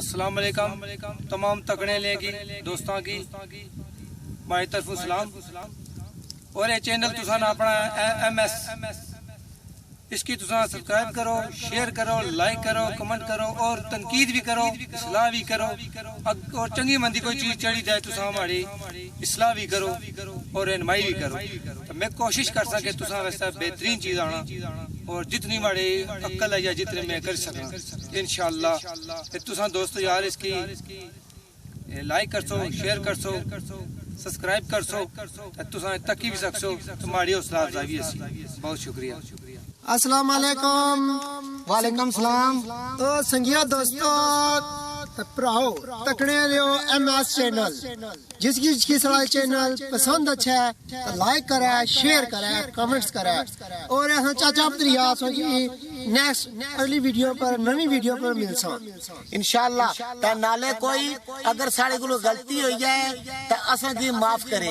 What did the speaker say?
السلام علیکم تمام تکڑے لے کی دوستاں کی ہماری طرف سلام اور یہ چینل تسان اپنا ایم ایس اس کی تسان سبسکرائب کرو، شیئر کرو، لائک کرو، کمنٹ کرو اور تنقید بھی کرو، اصلاح بھی کرو اور چنگی مندی کوئی چیز چڑھی جائے تسان ہماری اصلاح بھی کرو اور رہنمائی بھی کرو۔ تو میں کوشش کر سا کہ تسان ویسا بہترین چیز آنا اور جتنی ہماری عقل ہے یا جتنے میں کر سکا انشاءاللہ تسان دوستو یار اس کی لائک کر سو، شیئر کر سو، سبسکرائب کر سو تسان تکی بھی سکسو تمہاری حوصلہ افزائی اسی۔ بہت شکریہ۔ السلام علیکم۔ وعلیکم السلام۔ تو سنگیا دوستو پراؤ تکڑے لیو ایم ایس چینل جس کی سلائی چینل پسند اچھا ہے تو لائک کرے، شیئر کرے، کمنٹس کرے اور ایسا چاچا پتریاس ہو جی نیکسٹ اگلی ویڈیو پر نوی ویڈیو پر مل سا انشاءاللہ۔ تے نالے کوئی اگر ساڑے کو غلطی ہوئی جائے تو اساں دی معاف کرے۔